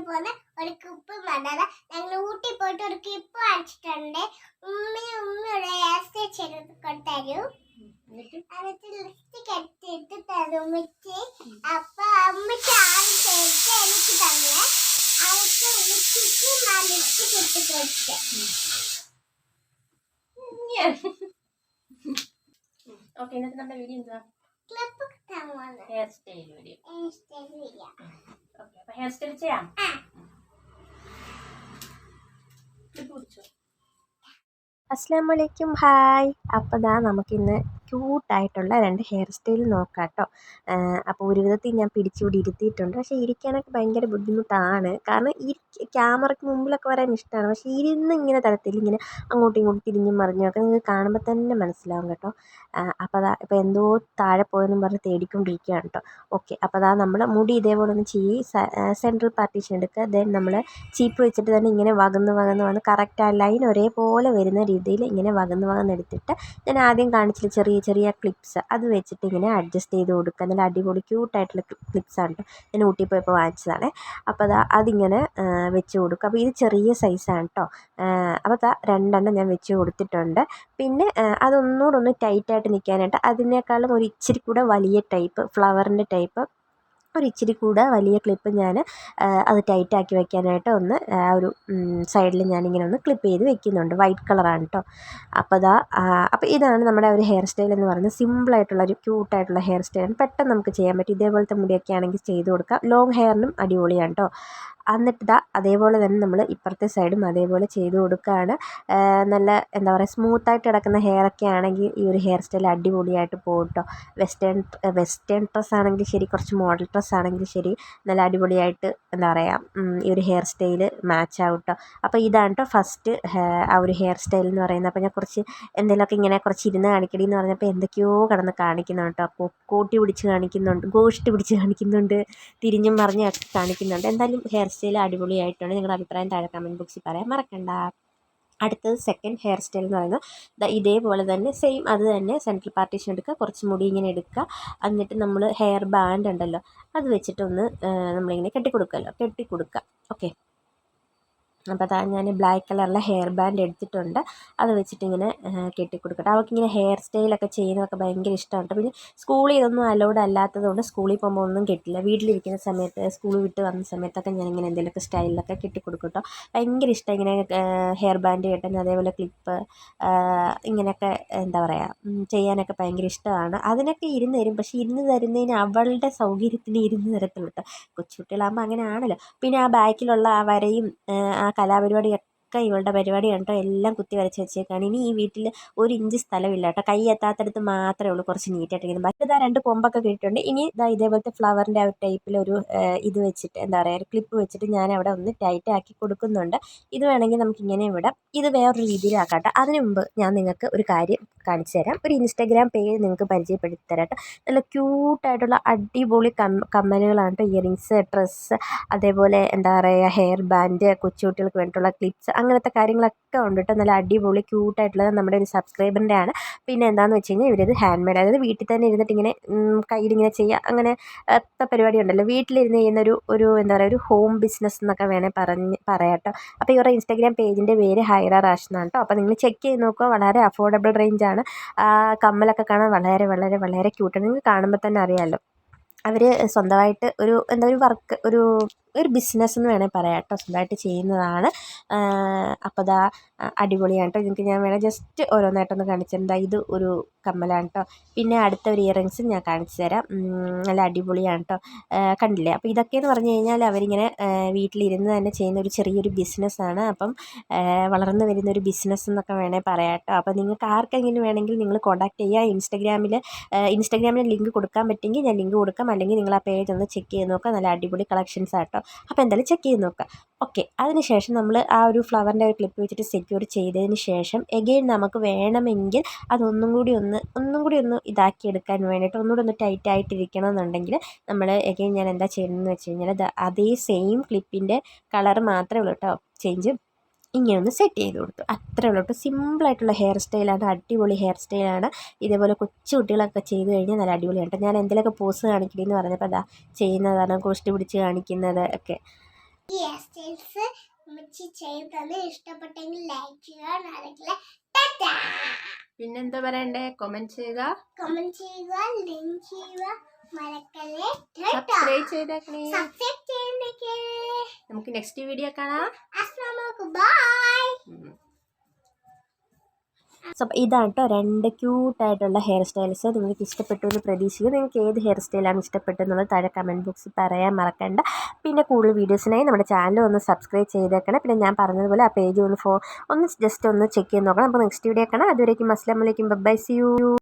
പോകുന്ന ഒരു ക്ലിപ്പ് വേണ്ടത്. ഞങ്ങൾ ഊട്ടി പോയിട്ട് ഒരു ക്ലിപ്പ് വാങ്ങിച്ചിട്ടുണ്ട്. ഉമ്മയുടെ ഹെയർ ചെയ്ത് കൊണ്ടുതരും. എന്നിട്ട് ലിപ്സ്റ്റിക് എടുത്തിട്ട് തരും ഉമ്മച്ചി. അപ്പൊ അമ്മയ്ക്ക് ആദ്യം ചെയ്ത് എനിക്ക് തന്നെ അവർക്ക് ഉമ്മച്ചിക്ക് ആ ലിപ്സ്റ്റിക് ഇട്ട് കൊടുത്ത്. ഓക്കെ, എന്നിട്ട് നമ്മുടെ വീഡിയോ എന്താ? Clip hair style video. Okay, അപ്പൊ ഹെയർ സ്റ്റൈൽ ചെയ്യാം. അസ്സലാമലൈക്കും, ഹായ്. അപ്പോൾ നമുക്കിന്ന് ക്യൂട്ടായിട്ടുള്ള 2 ഹെയർ സ്റ്റൈൽ നോക്കാം കേട്ടോ. അപ്പോൾ ഒരു വിധത്തിൽ ഞാൻ പിടിച്ചുകൂടി ഇരുത്തിയിട്ടുണ്ട്. പക്ഷേ ഇരിക്കാനൊക്കെ ഭയങ്കര ബുദ്ധിമുട്ടാണ്. കാരണം ഈ ക്യാമറയ്ക്ക് മുമ്പിലൊക്കെ വരാൻ ഇഷ്ടമാണ്. പക്ഷേ ഇങ്ങനെ തരത്തിൽ ഇങ്ങനെ അങ്ങോട്ടും ഇങ്ങോട്ടും തിരിഞ്ഞും മറിഞ്ഞും ഒക്കെ നിങ്ങൾക്ക് കാണുമ്പോൾ തന്നെ മനസ്സിലാവും കേട്ടോ. അപ്പോൾ ഇപ്പോൾ എന്തോ താഴെ പോയെന്നും പറഞ്ഞ് തേടിക്കൊണ്ടിരിക്കുകയാണ് കേട്ടോ. ഓക്കെ, അപ്പോൾ നമ്മൾ മുടി ഇതേപോലെ ഒന്ന് സെൻട്രൽ പാർട്ടീഷൻ എടുക്കുക. ദെൻ നമ്മൾ ചീപ്പ് വെച്ചിട്ട് തന്നെ ഇങ്ങനെ വന്ന് കറക്റ്റ് ആ ലൈൻ ഒരേപോലെ വരുന്ന രീതിയിൽ ഇങ്ങനെ വകന്നെടുത്തിട്ട് ഞാൻ ആദ്യം കാണിച്ചില്ല ചെറിയ ചെറിയ ക്ലിപ്സ്, അത് വെച്ചിട്ട് ഇങ്ങനെ അഡ്ജസ്റ്റ് ചെയ്ത് കൊടുക്കുക. നല്ല അടിപൊളി ക്യൂട്ടായിട്ടുള്ള ക്ലിപ്സാണ് കേട്ടോ. ഞാൻ ഊട്ടി പോയപ്പോൾ വാങ്ങിച്ചതാണ്. അപ്പോൾ അതിങ്ങനെ വെച്ച് കൊടുക്കുക. അപ്പോൾ ഇത് ചെറിയ സൈസാണ് കേട്ടോ. അപ്പോൾ 2 ഞാൻ വെച്ച് കൊടുത്തിട്ടുണ്ട്. പിന്നെ അതൊന്നുകൂടെ ഒന്ന് ടൈറ്റായിട്ട് നിൽക്കാനായിട്ട് അതിനേക്കാളും ഒരു ഇച്ചിരി കൂടെ വലിയ ടൈപ്പ് ഫ്ലവറിൻ്റെ ടൈപ്പ് ഒരു ഇച്ചിരി കൂടെ വലിയ ക്ലിപ്പ് ഞാൻ അത് ടൈറ്റാക്കി വെക്കാനായിട്ട് ഒന്ന് ഒരു സൈഡിൽ ഞാനിങ്ങനെ ഒന്ന് ക്ലിപ്പ് ചെയ്ത് വെക്കുന്നുണ്ട്. വൈറ്റ് കളറാണ് കേട്ടോ. അപ്പോൾ അപ്പോൾ ഇതാണ് നമ്മുടെ ഒരു ഹെയർ സ്റ്റൈൽ എന്ന് പറയുന്നത്. സിമ്പിളായിട്ടുള്ള ഒരു ക്യൂട്ടായിട്ടുള്ള ഹെയർ സ്റ്റൈലാണ്. പെട്ടെന്ന് നമുക്ക് ചെയ്യാൻ പറ്റും. ഇതേപോലത്തെ മുടിയൊക്കെ ആണെങ്കിൽ ചെയ്ത് കൊടുക്കാം. ലോങ് ഹെയറിനും അടിപൊളിയാണ് കേട്ടോ. എന്നിട്ട് അതേപോലെ തന്നെ നമ്മൾ ഇപ്പുറത്തെ സൈഡും അതേപോലെ ചെയ്ത് കൊടുക്കുകയാണ്. നല്ല എന്താ പറയുക, സ്മൂത്തായിട്ട് കിടക്കുന്ന ഹെയറൊക്കെ ആണെങ്കിൽ ഈ ഒരു ഹെയർ സ്റ്റൈൽ അടിപൊളിയായിട്ട് പോകും കേട്ടോ. വെസ്റ്റേൺ ഡ്രസ്സ് ആണെങ്കിൽ ശരി, കുറച്ച് മോഡൽ ഡ്രസ്സ് ആണെങ്കിൽ ശരി, നല്ല അടിപൊളിയായിട്ട് എന്താ പറയുക ഈ ഒരു ഹെയർ സ്റ്റൈൽ മാച്ച് ആവും കേട്ടോ. അപ്പോൾ ഇതാണ് കേട്ടോ ഫസ്റ്റ് ആ ഒരു ഹെയർ സ്റ്റൈൽ എന്ന് പറയുന്നത്. അപ്പോൾ ഞാൻ കുറച്ച് എന്തെങ്കിലുമൊക്കെ ഇങ്ങനെ കുറച്ച് ഇരുന്ന് കാണിക്കടി എന്ന് പറഞ്ഞപ്പോൾ എന്തൊക്കെയോ കിടന്ന് കാണിക്കുന്നുണ്ട് കേട്ടോ. കോട്ടി പിടിച്ച് കാണിക്കുന്നുണ്ട്, ഗോഷ്ടി പിടിച്ച് കാണിക്കുന്നുണ്ട്, തിരിഞ്ഞും മറിഞ്ഞും ഒക്കെ കാണിക്കുന്നുണ്ട്. എന്തായാലും ഹെയർ സ്റ്റൈൽ അടിപൊളിയായിട്ടുണ്ട്. നിങ്ങളുടെ അഭിപ്രായം താഴെ കമൻറ്റ് ബോക്സിൽ പറയാൻ മറക്കണ്ട. അടുത്തത് സെക്കൻഡ് ഹെയർ സ്റ്റൈൽ എന്ന് പറയുന്നത് ഇതേപോലെ തന്നെ സെയിം അത് തന്നെ സെൻട്രൽ പാർട്ടീഷൻ എടുക്കുക, കുറച്ച് മുടി ഇങ്ങനെ എടുക്കുക. എന്നിട്ട് നമ്മൾ ഹെയർ ബാൻഡ് ഉണ്ടല്ലോ അത് വെച്ചിട്ടൊന്ന് നമ്മളിങ്ങനെ കെട്ടിക്കൊടുക്കുക. ഓക്കെ, അപ്പോൾ ഞാൻ ബ്ലാക്ക് കളറിലെ ഹെയർ ബാൻഡ് എടുത്തിട്ടുണ്ട്. അത് വെച്ചിട്ടിങ്ങനെ കെട്ടിക്കൊടുക്കട്ടെ. അവൾക്കിങ്ങനെ ഹെയർ സ്റ്റൈലൊക്കെ ചെയ്യുന്നതൊക്കെ ഭയങ്കര ഇഷ്ടമാണ് കേട്ടോ. പിന്നെ സ്കൂളിൽ ഇതൊന്നും അലൗഡ് അല്ലാത്തതുകൊണ്ട് സ്കൂളിൽ പോകുമ്പോൾ ഒന്നും കെട്ടില്ല. വീട്ടിലിരിക്കുന്ന സമയത്ത് സ്കൂൾ വിട്ട് വന്ന സമയത്തൊക്കെ ഞാനിങ്ങനെ എന്തെങ്കിലുമൊക്കെ സ്റ്റൈലിലൊക്കെ കെട്ടിക്കൊടുക്കും കേട്ടോ. ഭയങ്കര ഇഷ്ടം ഇങ്ങനെ ഹെയർ ബാൻഡ് കെട്ടാൻ, അതേപോലെ ക്ലിപ്പ് ഇങ്ങനെയൊക്കെ എന്താ പറയുക ചെയ്യാനൊക്കെ ഭയങ്കര ഇഷ്ടമാണ്. അതിനൊക്കെ ഇരുന്ന് തരും. പക്ഷേ ഇരുന്ന് തരുന്നതിന് അവളുടെ സൗകര്യത്തിന് ഇരുന്ന് തരത്തുള്ളൂ കേട്ടോ. കൊച്ചുകുട്ടികളാകുമ്പോൾ അങ്ങനെ ആണല്ലോ. പിന്നെ ആ ബാക്കിലുള്ള ആ വരയും ആ കലാപരിപാടിയൊക്കെ ഇവളുടെ പരിപാടിയാണ് കേട്ടോ. എല്ലാം കുത്തി വരച്ച് വെച്ചേക്കാണ്. ഇനി ഈ വീട്ടിൽ 1 ഇഞ്ച് സ്ഥലമില്ല കേട്ടോ. കൈ എത്താത്തടുത്ത് മാത്രമേ ഉള്ളൂ കുറച്ച് നീറ്റായിട്ട് ഇരിക്കുന്നത്. മറ്റേതാ 2 കൊമ്പൊക്കെ കിട്ടിയിട്ടുണ്ട്. ഇനി ഇതേപോലത്തെ ഫ്ലവറിൻ്റെ ആ ഒരു ടൈപ്പിലൊരു ഇത് വെച്ചിട്ട് എന്താ പറയുക ഒരു ക്ലിപ്പ് വെച്ചിട്ട് ഞാൻ അവിടെ ഒന്ന് ടൈറ്റ് ആക്കി കൊടുക്കുന്നുണ്ട്. ഇത് വേണമെങ്കിൽ നമുക്ക് ഇങ്ങനെ വിടാം. ഇത് വേറൊരു രീതിയിലാക്കാം കേട്ടോ. അതിന് മുമ്പ് ഞാൻ നിങ്ങൾക്ക് ഒരു കാര്യം കാണിച്ചു തരാം. ഒരു ഇൻസ്റ്റാഗ്രാം പേജ് നിങ്ങൾക്ക് പരിചയപ്പെടുത്തി തരാം കേട്ടോ. നല്ല ക്യൂട്ടായിട്ടുള്ള അടിപൊളി കമ്മലുകളാണ് കേട്ടോ. ഇയറിങ്സ്, ഡ്രസ്സ്, അതേപോലെ എന്താ പറയുക ഹെയർ ബാൻഡ്, കൊച്ചുകുട്ടികൾക്ക് വേണ്ടിയിട്ടുള്ള ക്ലിപ്സ്, അങ്ങനത്തെ കാര്യങ്ങളൊക്കെ ഉണ്ട് കേട്ടോ. നല്ല അടിപൊളി ക്യൂട്ടായിട്ടുള്ളത് നമ്മുടെ ഒരു സബ്സ്ക്രൈബറിൻ്റെ ആണ്. പിന്നെ എന്താണെന്ന് വെച്ച് കഴിഞ്ഞാൽ ഇവരിത് ഹാൻഡ് മെയ്ഡ്, അതായത് വീട്ടിൽ തന്നെ ഇരുന്നിട്ട് ഇങ്ങനെ കയ്യിലിങ്ങനെ ചെയ്യുക, അങ്ങനെ പരിപാടി ഉണ്ടല്ലോ. വീട്ടിലിരുന്ന് ചെയ്യുന്ന ഒരു എന്താ പറയുക ഒരു ഹോം ബിസിനസ് എന്നൊക്കെ പറയാം കേട്ടോ. അപ്പോൾ ഇവരുടെ ഇൻസ്റ്റാഗ്രാം പേജിൻ്റെ പേര് ഹൈറ റാഷ് എന്നാണ് കേട്ടോ. അപ്പോൾ നിങ്ങൾ ചെക്ക് ചെയ്ത് നോക്കുക. വളരെ അഫോർഡബിൾ റേഞ്ചാണ്. കമ്മലൊക്കെ കാണാൻ വളരെ വളരെ വളരെ ക്യൂട്ടാണ്. നിങ്ങൾക്ക് കാണുമ്പോൾ തന്നെ അറിയാമല്ലോ അവർ സ്വന്തമായിട്ട് ഒരു വർക്ക് ഒരു ബിസിനസ് എന്ന് വേണമെങ്കിൽ പറയാം കേട്ടോ. സ്വന്തമായിട്ട് ചെയ്യുന്നതാണ്. അപ്പോൾ അടിപൊളിയാണ് കേട്ടോ. നിങ്ങൾക്ക് ഞാൻ വേണേൽ ജസ്റ്റ് ഓരോന്നായിട്ടൊന്ന് കാണിച്ചിട്ടുണ്ട്. ഇത് ഒരു കമ്മലാണ് കേട്ടോ. പിന്നെ അടുത്ത ഒരു ഇയറിങ്സും ഞാൻ കാണിച്ചു തരാം. നല്ല അടിപൊളിയാണ് കേട്ടോ. കണ്ടില്ലേ? അപ്പോൾ ഇതൊക്കെയെന്ന് പറഞ്ഞു കഴിഞ്ഞാൽ അവരിങ്ങനെ വീട്ടിലിരുന്ന് തന്നെ ചെയ്യുന്ന ഒരു ചെറിയൊരു ബിസിനസ്സാണ്. അപ്പം വളർന്നു വരുന്നൊരു ബിസിനസ് എന്നൊക്കെ വേണേൽ പറയാം കേട്ടോ. അപ്പോൾ നിങ്ങൾക്ക് ആർക്കെങ്കിലും വേണമെങ്കിൽ നിങ്ങൾ കോൺടാക്ട് ചെയ്യുക. ഇൻസ്റ്റാഗ്രാമിൽ ലിങ്ക് കൊടുക്കാൻ പറ്റുമെങ്കിൽ ഞാൻ ലിങ്ക് കൊടുക്കാം. അല്ലെങ്കിൽ നിങ്ങൾ ആ പേജ് ഒന്ന് ചെക്ക് ചെയ്ത് നോക്കുക. നല്ല അടിപൊളി കളക്ഷൻസ് ആട്ടോ. അപ്പോൾ എന്തായാലും ചെക്ക് ചെയ്ത് നോക്കുക. ഓക്കെ, അതിനുശേഷം നമ്മൾ ആ ഒരു ഫ്ലവറിൻ്റെ ഒരു ക്ലിപ്പ് വെച്ചിട്ട് സെക്യൂർ ചെയ്തതിന് ശേഷം എഗെയിൻ നമുക്ക് വേണമെങ്കിൽ അതൊന്നും കൂടി ഒന്ന് ഇതാക്കിയെടുക്കാൻ വേണ്ടിയിട്ട് ഒന്നുകൂടി ഒന്ന് ടൈറ്റ് ആയിട്ടിരിക്കണം എന്നുണ്ടെങ്കിൽ നമ്മൾ എഗെയിൻ ഞാൻ എന്താ ചെയ്യുന്നതെന്ന് വെച്ച് കഴിഞ്ഞാൽ അതേ സെയിം ക്ലിപ്പിൻ്റെ കളർ മാത്രമേ ഉള്ളൂ കേട്ടോ ചേഞ്ച്. ഇങ്ങനെ ഒന്ന് സെറ്റ് ചെയ്ത് കൊടുത്തു. അത്രേ ഉള്ളൂ കേട്ടോ. സിമ്പിളായിട്ടുള്ള ഹെയർ സ്റ്റൈലാണ്. അടിപൊളി ഹെയർ സ്റ്റൈലാണ്. ഇതേപോലെ കൊച്ചു കുട്ടികളൊക്കെ ചെയ്ത് കഴിഞ്ഞാൽ നല്ല അടിപൊളിയാണ്. ഞാൻ എന്തെങ്കിലുമൊക്കെ പോസ് കാണിക്കണമെന്ന് പറഞ്ഞപ്പോൾ ചെയ്യുന്നതാണ്, കോഷ്ടി പിടിച്ച് കാണിക്കുന്നത് ഒക്കെ. ഈ ഹെയർ സ്റ്റൈൽസ് ഉമ്മച്ചി ചെയ്തത് ഇഷ്ടപ്പെട്ടെങ്കിൽ ലൈക്ക് ചെയ്യുക, നാളെ പിന്നെന്താ പറയണ്ടേ? കമന്റ് ചെയ്യുക, ലിങ്ക് ചെയ്യുക, മറക്കല്ലേ, സബ്സ്ക്രൈബ് ചെയ്തേക്കണേ. സബ്സ്ക്രൈബ് ചെയ്തേക്കേ. നമുക്ക് നെക്സ്റ്റ് വീഡിയോ കാണാം. അസ്സലാമു ബൈ. സോ ഇതാണ് കേട്ടോ 2 ക്യൂട്ടായിട്ടുള്ള ഹെയർ സ്റ്റൈൽസ്. നിങ്ങൾക്ക് ഇഷ്ടപ്പെട്ടു എന്ന് പ്രതീക്ഷിക്കുന്നു. നിങ്ങൾക്ക് ഏത് ഹെയർ സ്റ്റൈലാണ് ഇഷ്ടപ്പെട്ടതെന്നുള്ളത് താഴെ കമൻറ്റ് ബോക്സിൽ പറയാൻ മറക്കണ്ട. പിന്നെ കൂടുതൽ വീഡിയോസിനായി നമ്മുടെ ചാനൽ ഒന്ന് സബ്സ്ക്രൈബ് ചെയ്തേക്കണം. പിന്നെ ഞാൻ പറഞ്ഞതുപോലെ ആ പേജ് ഒന്ന് ജസ്റ്റ് ഒന്ന് ചെക്ക് ചെയ്ത് നോക്കണം. അപ്പോൾ നെക്സ്റ്റ് വീഡിയോ കാണാം. അതുവരേക്കും അസ്സലാമു അലൈക്കും, ബൈ, സീ യു.